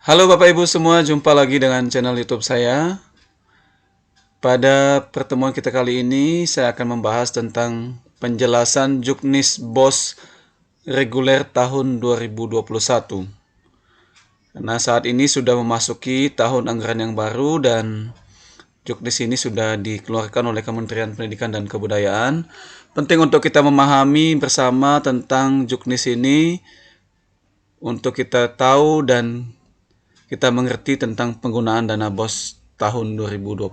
Halo Bapak Ibu semua, jumpa lagi dengan channel YouTube saya. Pada pertemuan kita kali ini, saya akan membahas tentang penjelasan Juknis BOS reguler tahun 2021. Karena saat ini sudah memasuki tahun anggaran yang baru dan Juknis ini sudah dikeluarkan oleh Kementerian Pendidikan dan Kebudayaan. Penting untuk kita memahami bersama tentang Juknis ini untuk kita tahu dan kita mengerti tentang penggunaan dana BOS tahun 2021.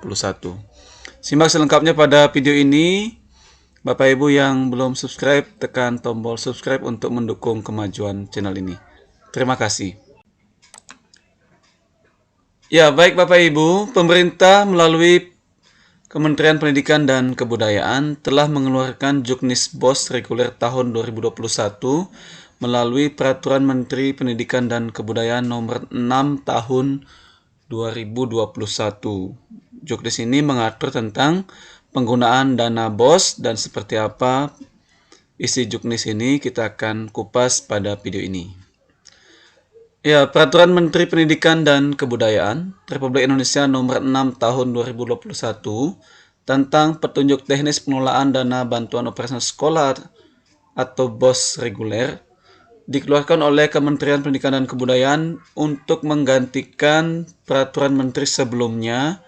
Simak selengkapnya pada video ini. Bapak Ibu yang belum subscribe, tekan tombol subscribe untuk mendukung kemajuan channel ini. Terima kasih. Ya, baik Bapak Ibu, pemerintah melalui Kementerian Pendidikan dan Kebudayaan telah mengeluarkan Juknis BOS reguler tahun 2021 melalui Peraturan Menteri Pendidikan dan Kebudayaan nomor 6 tahun 2021. Juknis ini mengatur tentang penggunaan dana BOS dan seperti apa isi Juknis ini kita akan kupas pada video ini. Ya, Peraturan Menteri Pendidikan dan Kebudayaan Republik Indonesia nomor 6 tahun 2021 tentang petunjuk teknis pengelolaan dana bantuan operasional sekolah atau BOS reguler dikeluarkan oleh Kementerian Pendidikan dan Kebudayaan untuk menggantikan peraturan menteri sebelumnya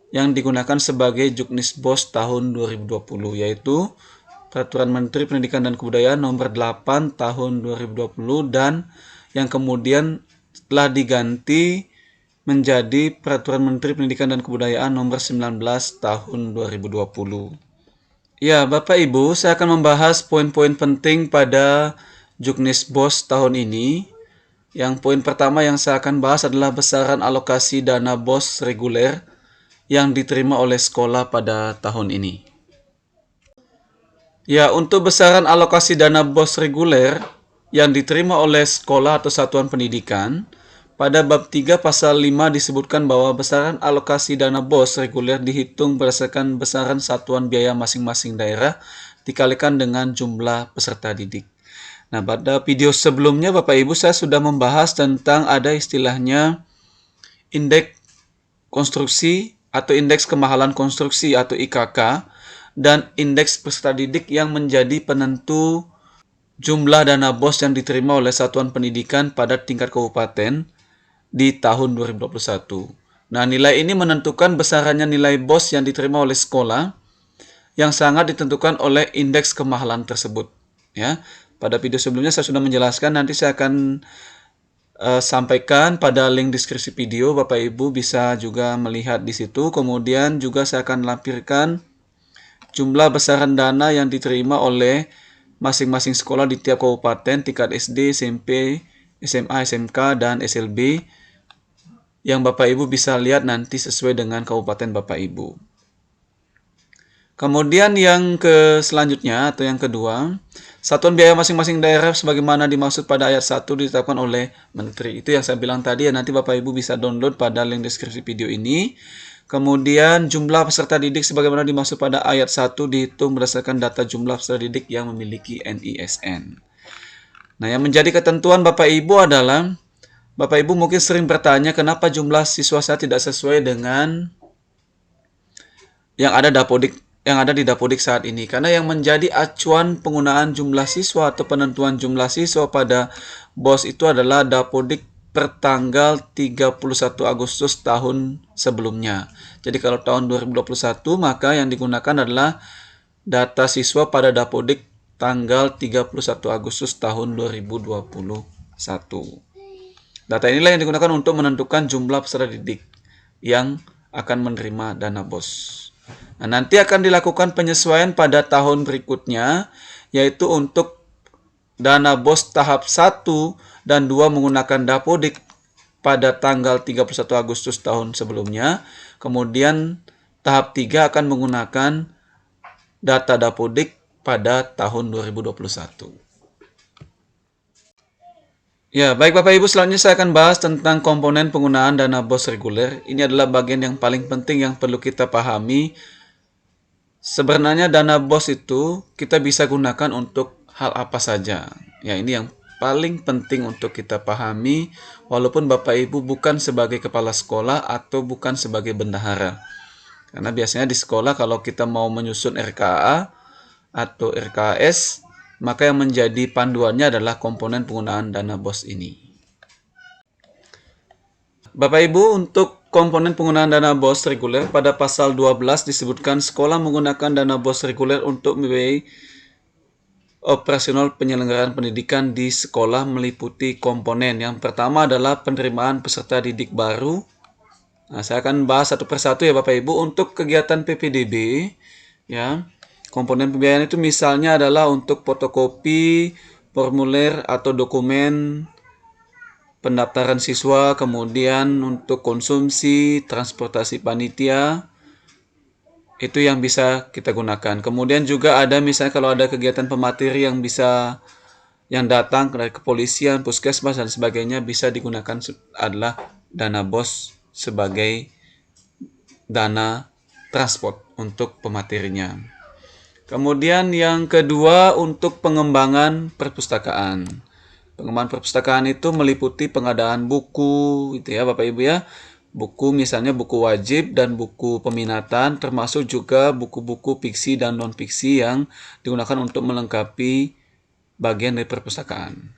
yang digunakan sebagai Juknis BOS tahun 2020, yaitu Peraturan Menteri Pendidikan dan Kebudayaan nomor 8 tahun 2020 dan yang kemudian telah diganti menjadi Peraturan Menteri Pendidikan dan Kebudayaan nomor 19 tahun 2020. Ya, Bapak Ibu, saya akan membahas poin-poin penting pada Juknis BOS tahun ini. Yang poin pertama yang saya akan bahas adalah besaran alokasi dana BOS reguler yang diterima oleh sekolah pada tahun ini. Ya, untuk besaran alokasi dana BOS reguler yang diterima oleh sekolah atau satuan pendidikan, pada bab 3 pasal 5 disebutkan bahwa besaran alokasi dana BOS reguler dihitung berdasarkan besaran satuan biaya masing-masing daerah dikalikan dengan jumlah peserta didik. Nah, pada video sebelumnya Bapak Ibu saya sudah membahas tentang ada istilahnya indeks konstruksi atau indeks kemahalan konstruksi atau IKK dan indeks peserta didik yang menjadi penentu jumlah dana BOS yang diterima oleh satuan pendidikan pada tingkat kabupaten di tahun 2021. Nah, nilai ini menentukan besarannya nilai BOS yang diterima oleh sekolah yang sangat ditentukan oleh indeks kemahalan tersebut. Ya, pada video sebelumnya saya sudah menjelaskan, nanti saya akan sampaikan pada link deskripsi video, Bapak Ibu bisa juga melihat di situ. Kemudian juga saya akan lampirkan jumlah besaran dana yang diterima oleh masing-masing sekolah di tiap kabupaten tingkat SD, SMP, SMA, SMK, dan SLB yang Bapak Ibu bisa lihat nanti sesuai dengan kabupaten Bapak Ibu. Kemudian yang selanjutnya atau yang kedua, satuan biaya masing-masing daerah sebagaimana dimaksud pada ayat 1 ditetapkan oleh Menteri. Itu yang saya bilang tadi ya, nanti Bapak Ibu bisa download pada link deskripsi video ini. Kemudian jumlah peserta didik sebagaimana dimaksud pada ayat 1 dihitung berdasarkan data jumlah peserta didik yang memiliki NISN. Nah, yang menjadi ketentuan Bapak Ibu adalah, Bapak Ibu mungkin sering bertanya kenapa jumlah siswa saya tidak sesuai dengan yang ada di Dapodik saat ini. Karena yang menjadi acuan penggunaan jumlah siswa atau penentuan jumlah siswa pada BOS itu adalah Dapodik per tanggal 31 Agustus tahun sebelumnya. Jadi kalau tahun 2021 maka yang digunakan adalah data siswa pada Dapodik tanggal 31 Agustus tahun 2021. Data inilah yang digunakan untuk menentukan jumlah peserta didik yang akan menerima dana BOS. Nah, nanti akan dilakukan penyesuaian pada tahun berikutnya, yaitu untuk dana BOS tahap 1 dan 2 menggunakan Dapodik pada tanggal 31 Agustus tahun sebelumnya. Kemudian tahap 3 akan menggunakan data Dapodik pada tahun 2021. Ya, baik Bapak Ibu, selanjutnya saya akan bahas tentang komponen penggunaan dana BOS reguler. Ini adalah bagian yang paling penting yang perlu kita pahami. Sebenarnya dana BOS itu kita bisa gunakan untuk hal apa saja. Ya, ini yang paling penting untuk kita pahami walaupun Bapak Ibu bukan sebagai kepala sekolah atau bukan sebagai bendahara. Karena biasanya di sekolah kalau kita mau menyusun RKA atau RKS, maka yang menjadi panduannya adalah komponen penggunaan dana BOS ini. Bapak Ibu, untuk komponen penggunaan dana BOS reguler pada pasal 12 disebutkan sekolah menggunakan dana BOS reguler untuk membiayai operasional penyelenggaraan pendidikan di sekolah meliputi komponen. Yang pertama adalah penerimaan peserta didik baru. Nah, saya akan bahas satu persatu ya Bapak Ibu. Untuk kegiatan PPDB, ya, komponen pembiayaan itu misalnya adalah untuk fotokopi, formulir atau dokumen pendaftaran siswa, kemudian untuk konsumsi, transportasi panitia, itu yang bisa kita gunakan. Kemudian juga ada misalnya kalau ada kegiatan pemateri yang datang dari kepolisian, puskesmas dan sebagainya bisa digunakan adalah dana BOS sebagai dana transport untuk pematerinya. Kemudian yang kedua untuk pengembangan perpustakaan. Pengembangan perpustakaan itu meliputi pengadaan buku, gitu ya Bapak Ibu ya. Buku misalnya buku wajib dan buku peminatan, termasuk juga buku-buku fiksi dan non-fiksi yang digunakan untuk melengkapi bagian dari perpustakaan.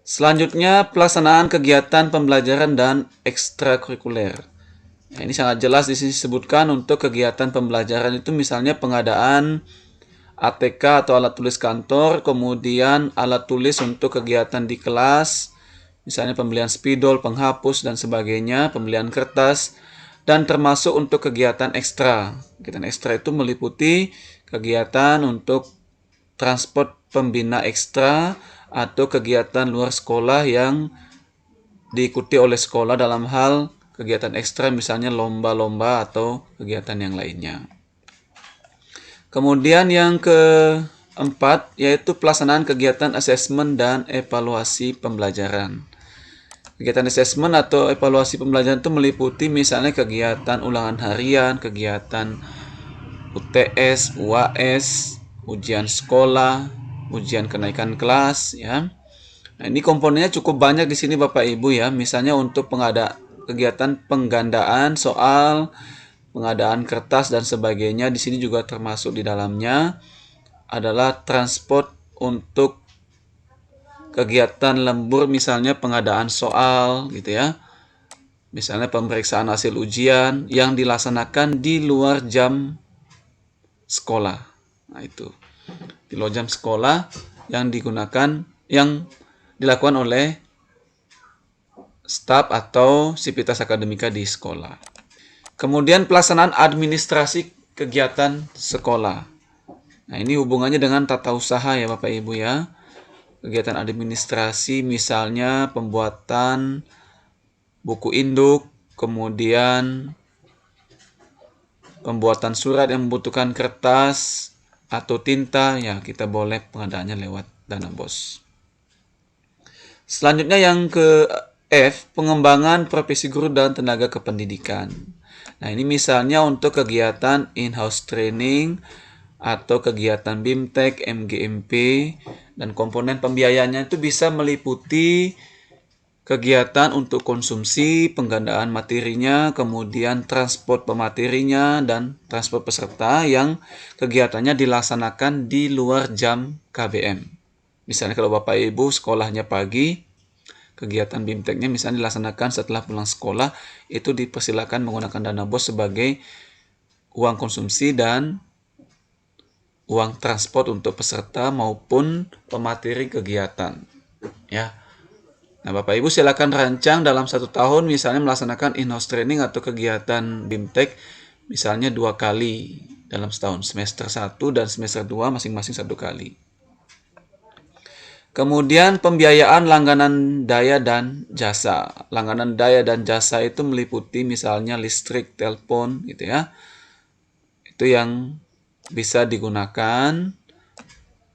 Selanjutnya pelaksanaan kegiatan pembelajaran dan ekstrakurikuler. Nah, ini sangat jelas di sini disebutkan untuk kegiatan pembelajaran itu misalnya pengadaan ATK atau alat tulis kantor, kemudian alat tulis untuk kegiatan di kelas, misalnya pembelian spidol, penghapus, dan sebagainya, pembelian kertas, dan termasuk untuk kegiatan ekstra. Kegiatan ekstra itu meliputi kegiatan untuk transport pembina ekstra atau kegiatan luar sekolah yang diikuti oleh sekolah dalam hal kegiatan ekstra, misalnya lomba-lomba atau kegiatan yang lainnya. Kemudian yang keempat yaitu pelaksanaan kegiatan asesmen dan evaluasi pembelajaran. Kegiatan asesmen atau evaluasi pembelajaran itu meliputi misalnya kegiatan ulangan harian, kegiatan UTS, UAS, ujian sekolah, ujian kenaikan kelas, ya. Nah, ini komponennya cukup banyak di sini Bapak Ibu ya. Misalnya untuk kegiatan penggandaan soal, pengadaan kertas dan sebagainya, di sini juga termasuk di dalamnya adalah transport untuk kegiatan lembur, misalnya pengadaan soal gitu ya. Misalnya pemeriksaan hasil ujian yang dilaksanakan di luar jam sekolah. Nah, itu. Di luar jam sekolah yang dilakukan oleh staf atau sivitas akademika di sekolah. Kemudian pelaksanaan administrasi kegiatan sekolah. Nah, ini hubungannya dengan tata usaha ya Bapak Ibu ya. Kegiatan administrasi misalnya pembuatan buku induk, kemudian pembuatan surat yang membutuhkan kertas atau tinta, ya kita boleh pengadaannya lewat dana BOS. Selanjutnya yang ke F, pengembangan profesi guru dan tenaga kependidikan. Nah, ini misalnya untuk kegiatan in-house training atau kegiatan BIMTEK, MGMP, dan komponen pembiayaannya itu bisa meliputi kegiatan untuk konsumsi, penggandaan materinya, kemudian transport pematerinya, dan transport peserta yang kegiatannya dilaksanakan di luar jam KBM. Misalnya kalau Bapak Ibu sekolahnya pagi, kegiatan BIMTEK-nya misalnya dilaksanakan setelah pulang sekolah, itu dipersilakan menggunakan dana BOS sebagai uang konsumsi dan uang transport untuk peserta maupun pemateri kegiatan. Ya. Nah, Bapak Ibu silakan rancang dalam 1 tahun misalnya melaksanakan in-house training atau kegiatan BIMTEK misalnya 2 kali dalam setahun, semester 1 dan semester 2 masing-masing 1 kali. Kemudian pembiayaan langganan daya dan jasa. Langganan daya dan jasa itu meliputi misalnya listrik, telepon gitu ya. Itu yang bisa digunakan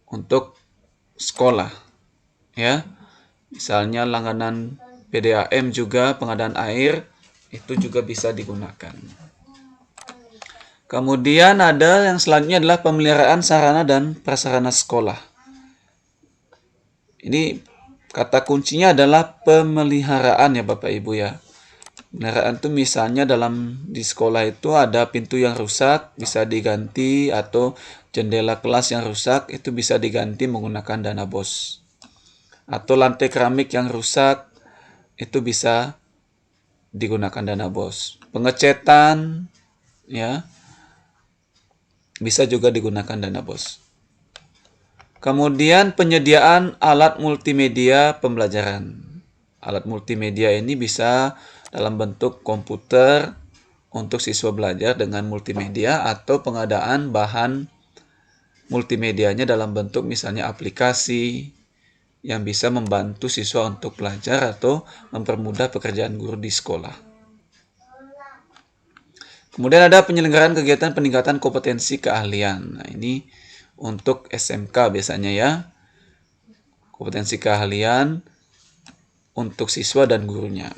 untuk sekolah ya. Misalnya langganan PDAM juga, pengadaan air itu juga bisa digunakan. Kemudian ada yang selanjutnya adalah pemeliharaan sarana dan prasarana sekolah. Ini kata kuncinya adalah pemeliharaan ya Bapak Ibu ya. Pemeliharaan itu misalnya di sekolah itu ada pintu yang rusak, bisa diganti, atau jendela kelas yang rusak, itu bisa diganti menggunakan dana BOS. Atau lantai keramik yang rusak, itu bisa digunakan dana BOS. Pengecetan, ya, bisa juga digunakan dana BOS. Kemudian penyediaan alat multimedia pembelajaran. Alat multimedia ini bisa dalam bentuk komputer untuk siswa belajar dengan multimedia, atau pengadaan bahan multimedianya dalam bentuk misalnya aplikasi yang bisa membantu siswa untuk belajar atau mempermudah pekerjaan guru di sekolah. Kemudian ada penyelenggaraan kegiatan peningkatan kompetensi keahlian. Nah, ini untuk SMK biasanya ya. Kompetensi keahlian untuk siswa dan gurunya.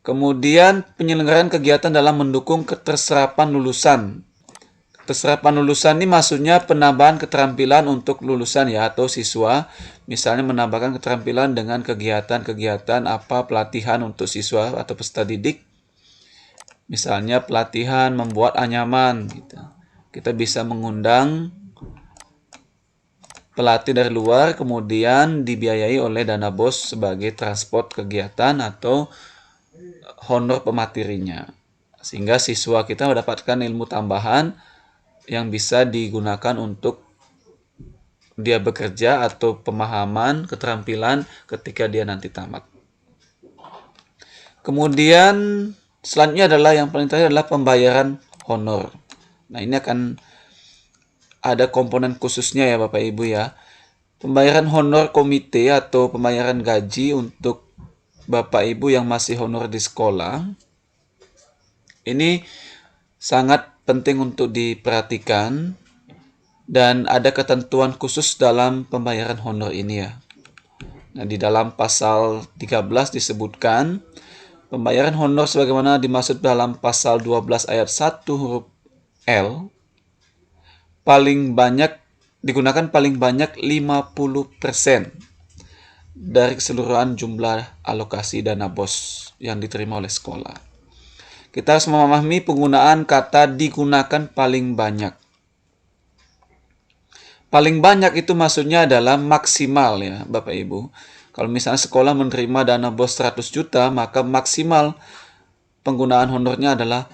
Kemudian penyelenggaraan kegiatan dalam mendukung keterserapan lulusan. Keterserapan lulusan ini maksudnya penambahan keterampilan untuk lulusan ya, atau siswa. Misalnya menambahkan keterampilan dengan kegiatan-kegiatan pelatihan untuk siswa atau peserta didik. Misalnya pelatihan membuat anyaman gitu. Kita bisa mengundang pelatih dari luar, kemudian dibiayai oleh dana BOS sebagai transport kegiatan atau honor pematerinya. Sehingga siswa kita mendapatkan ilmu tambahan yang bisa digunakan untuk dia bekerja atau pemahaman, keterampilan ketika dia nanti tamat. Kemudian selanjutnya adalah yang paling terakhir adalah pembayaran honor. Nah, ini akan ada komponen khususnya ya Bapak Ibu ya. Pembayaran honor komite atau pembayaran gaji untuk Bapak Ibu yang masih honor di sekolah. Ini sangat penting untuk diperhatikan dan ada ketentuan khusus dalam pembayaran honor ini ya. Nah, di dalam pasal 13 disebutkan pembayaran honor sebagaimana dimaksud dalam pasal 12 ayat 1 huruf L digunakan paling banyak 50% dari keseluruhan jumlah alokasi dana BOS yang diterima oleh sekolah. Kita harus memahami penggunaan kata digunakan paling banyak. Paling banyak itu maksudnya adalah maksimal ya Bapak Ibu. Kalau misalnya sekolah menerima dana BOS 100 juta, maka maksimal penggunaan honornya adalah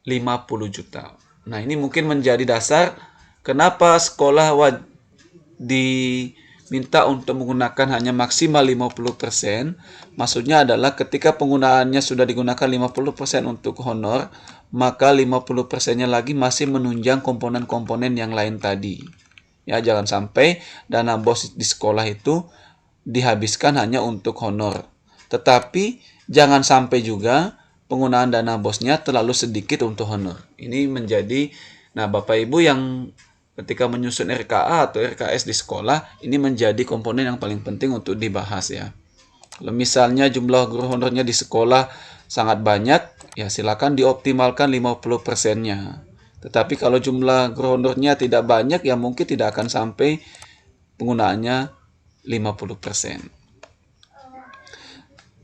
50 juta. Nah, ini mungkin menjadi dasar kenapa sekolah diminta untuk menggunakan hanya maksimal 50%. Maksudnya adalah ketika penggunaannya sudah digunakan 50% untuk honor, maka 50%-nya lagi masih menunjang komponen-komponen yang lain tadi. Ya, jangan sampai dana BOS di sekolah itu dihabiskan hanya untuk honor. Tetapi jangan sampai juga penggunaan dana BOS-nya terlalu sedikit untuk honor. Ini menjadi, Bapak Ibu yang ketika menyusun RKA atau RKS di sekolah, ini menjadi komponen yang paling penting untuk dibahas ya. Kalau misalnya jumlah guru honornya di sekolah sangat banyak, ya silakan dioptimalkan 50%-nya. Tetapi kalau jumlah guru honornya tidak banyak, ya mungkin tidak akan sampai penggunaannya 50%.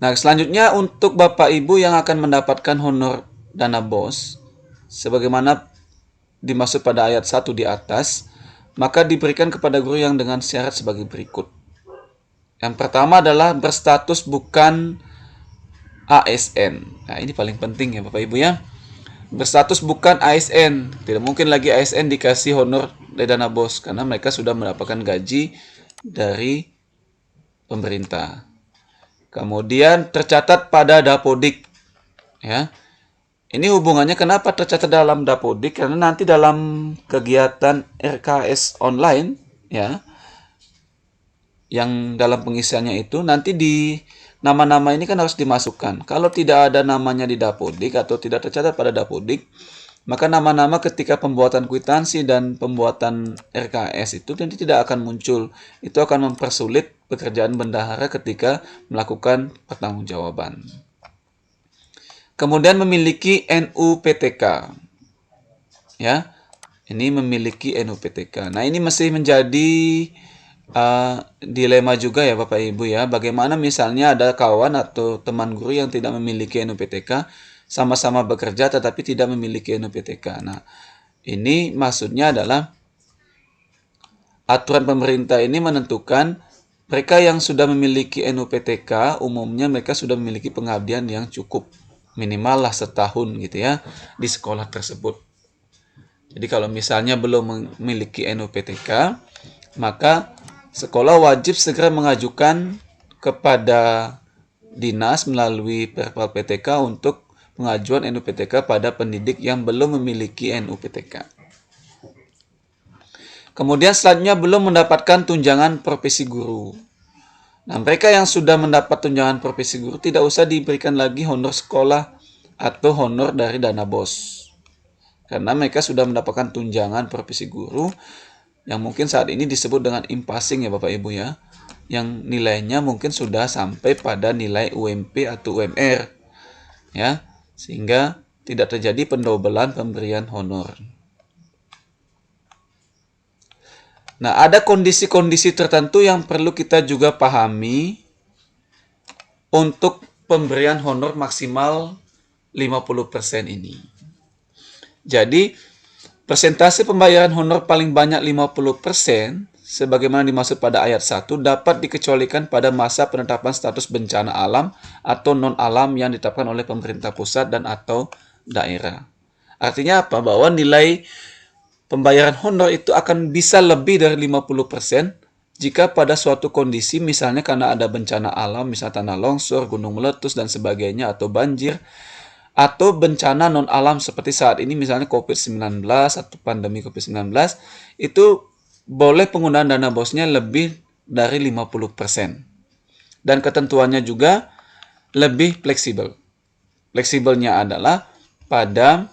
Nah, selanjutnya untuk Bapak Ibu yang akan mendapatkan honor dana BOS, sebagaimana dimaksud pada ayat 1 di atas, maka diberikan kepada guru yang dengan syarat sebagai berikut. Yang pertama adalah berstatus bukan ASN. Nah, ini paling penting ya Bapak Ibu ya. Berstatus bukan ASN. Tidak mungkin lagi ASN dikasih honor dari dana BOS karena mereka sudah mendapatkan gaji dari pemerintah. Kemudian tercatat pada Dapodik. Ya. Ini hubungannya kenapa tercatat dalam Dapodik? Karena nanti dalam kegiatan RKS online ya, yang dalam pengisiannya itu nanti di nama-nama ini kan harus dimasukkan. Kalau tidak ada namanya di Dapodik atau tidak tercatat pada Dapodik, maka nama-nama ketika pembuatan kwitansi dan pembuatan RKS itu nanti tidak akan muncul. Itu akan mempersulit pekerjaan bendahara ketika melakukan pertanggungjawaban. Kemudian memiliki NUPTK. Ya. Ini memiliki NUPTK. Nah, ini masih menjadi dilema juga ya Bapak Ibu ya. Bagaimana misalnya ada kawan atau teman guru yang tidak memiliki NUPTK, sama-sama bekerja tetapi tidak memiliki NUPTK. Nah, ini maksudnya adalah aturan pemerintah ini menentukan mereka yang sudah memiliki NUPTK, umumnya mereka sudah memiliki pengabdian yang cukup. Minimal lah setahun gitu ya di sekolah tersebut. Jadi kalau misalnya belum memiliki NUPTK, maka sekolah wajib segera mengajukan kepada dinas melalui Perpal PTK untuk pengajuan NUPTK pada pendidik yang belum memiliki NUPTK. Kemudian selanjutnya belum mendapatkan tunjangan profesi guru. Nah, mereka yang sudah mendapat tunjangan profesi guru tidak usah diberikan lagi honor sekolah atau honor dari dana BOS. Karena mereka sudah mendapatkan tunjangan profesi guru yang mungkin saat ini disebut dengan impassing ya Bapak Ibu ya. Yang nilainya mungkin sudah sampai pada nilai UMP atau UMR. Ya, sehingga tidak terjadi pendobelan pemberian honor. Nah, ada kondisi-kondisi tertentu yang perlu kita juga pahami untuk pemberian honor maksimal 50% ini. Jadi, persentase pembayaran honor paling banyak 50% sebagaimana dimaksud pada ayat 1 dapat dikecualikan pada masa penetapan status bencana alam atau non-alam yang ditetapkan oleh pemerintah pusat dan atau daerah. Artinya apa? Bahwa nilai pembayaran honor itu akan bisa lebih dari 50% jika pada suatu kondisi misalnya karena ada bencana alam, misalnya tanah longsor, gunung meletus, dan sebagainya, atau banjir, atau bencana non-alam seperti saat ini misalnya COVID-19 atau pandemi COVID-19, itu boleh penggunaan dana BOS-nya lebih dari 50%. Dan ketentuannya juga lebih fleksibel. Fleksibelnya adalah pada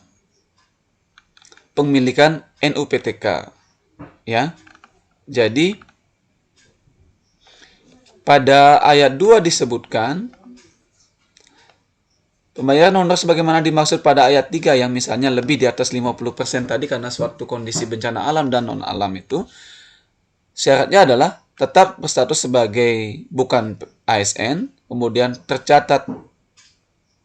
pemilikan NUPTK. Ya. Jadi pada ayat 2 disebutkan pembayaran honor sebagaimana dimaksud pada ayat 3 yang misalnya lebih di atas 50% tadi karena suatu kondisi bencana alam dan non-alam itu, syaratnya adalah tetap berstatus sebagai bukan ASN, kemudian tercatat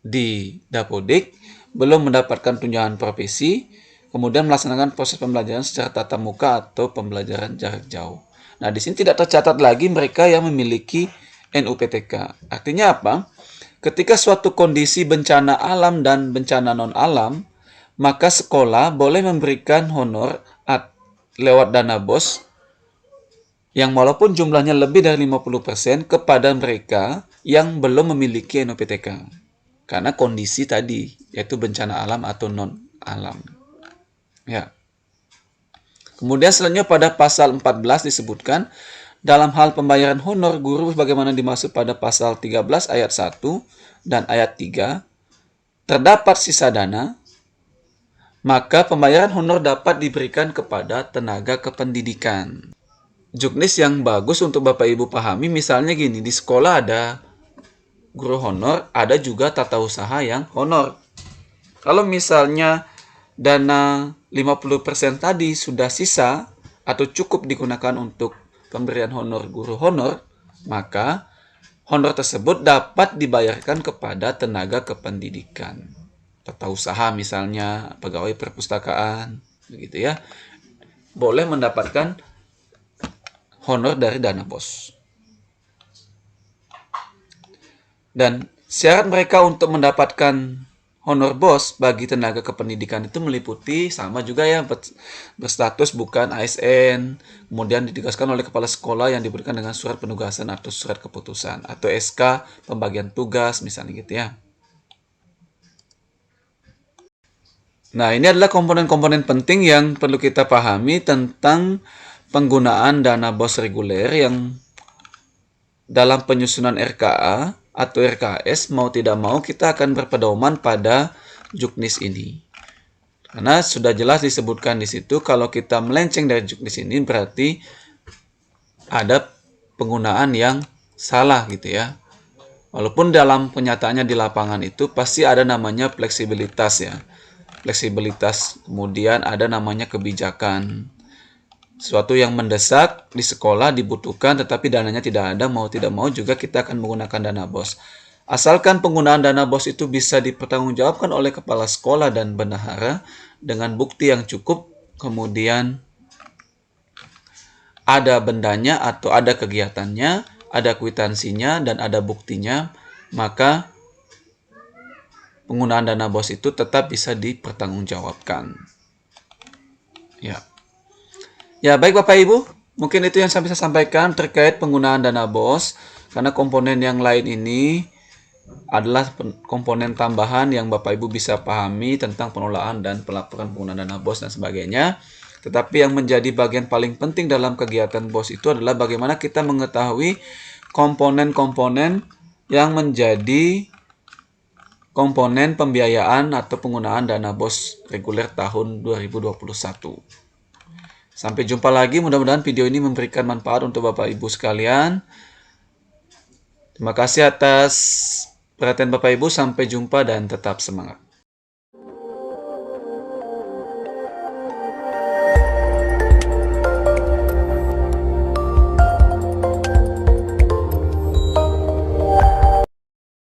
di Dapodik, belum mendapatkan tunjangan profesi, kemudian melaksanakan proses pembelajaran secara tatap muka atau pembelajaran jarak jauh. Nah, di sini tidak tercatat lagi mereka yang memiliki NUPTK. Artinya apa? Ketika suatu kondisi bencana alam dan bencana non-alam, maka sekolah boleh memberikan honor lewat dana BOS yang walaupun jumlahnya lebih dari 50% kepada mereka yang belum memiliki NUPTK. Karena kondisi tadi, yaitu bencana alam atau non-alam. Ya. Kemudian selanjutnya pada pasal 14 disebutkan, dalam hal pembayaran honor guru sebagaimana dimaksud pada pasal 13 ayat 1 dan ayat 3, terdapat sisa dana, maka pembayaran honor dapat diberikan kepada tenaga kependidikan. Juknis yang bagus untuk Bapak Ibu pahami, misalnya gini, di sekolah ada guru honor, ada juga tata usaha yang honor. Kalau misalnya dana 50% tadi sudah sisa atau cukup digunakan untuk pemberian honor guru honor, maka honor tersebut dapat dibayarkan kepada tenaga kependidikan. Tata usaha misalnya, pegawai perpustakaan, begitu ya. Boleh mendapatkan honor dari dana BOS. Dan syarat mereka untuk mendapatkan honor BOS bagi tenaga kependidikan itu meliputi sama juga ya, berstatus bukan ASN, kemudian ditugaskan oleh kepala sekolah yang diberikan dengan surat penugasan atau surat keputusan atau SK pembagian tugas misalnya gitu ya. Nah, ini adalah komponen-komponen penting yang perlu kita pahami tentang penggunaan dana BOS reguler yang dalam penyusunan RKA atau RKS, mau tidak mau kita akan berpedoman pada juknis ini. Karena sudah jelas disebutkan di situ, kalau kita melenceng dari juknis ini berarti ada penggunaan yang salah gitu ya. Walaupun dalam kenyataannya di lapangan itu pasti ada namanya fleksibilitas ya. Fleksibilitas, kemudian ada namanya kebijakan. Sesuatu yang mendesak di sekolah dibutuhkan tetapi dananya tidak ada, mau tidak mau juga kita akan menggunakan dana BOS. Asalkan penggunaan dana BOS itu bisa dipertanggungjawabkan oleh kepala sekolah dan bendahara dengan bukti yang cukup, kemudian ada bendanya atau ada kegiatannya, ada kwitansinya, dan ada buktinya, maka penggunaan dana BOS itu tetap bisa dipertanggungjawabkan. Ya. Ya, baik Bapak Ibu, mungkin itu yang saya bisa sampaikan terkait penggunaan dana BOS, karena komponen yang lain ini adalah komponen tambahan yang Bapak Ibu bisa pahami tentang pengelolaan dan pelaporan penggunaan dana BOS dan sebagainya. Tetapi yang menjadi bagian paling penting dalam kegiatan BOS itu adalah bagaimana kita mengetahui komponen-komponen yang menjadi komponen pembiayaan atau penggunaan dana BOS reguler tahun 2021. Sampai jumpa lagi, mudah-mudahan video ini memberikan manfaat untuk Bapak Ibu sekalian. Terima kasih atas perhatian Bapak Ibu, sampai jumpa dan tetap semangat.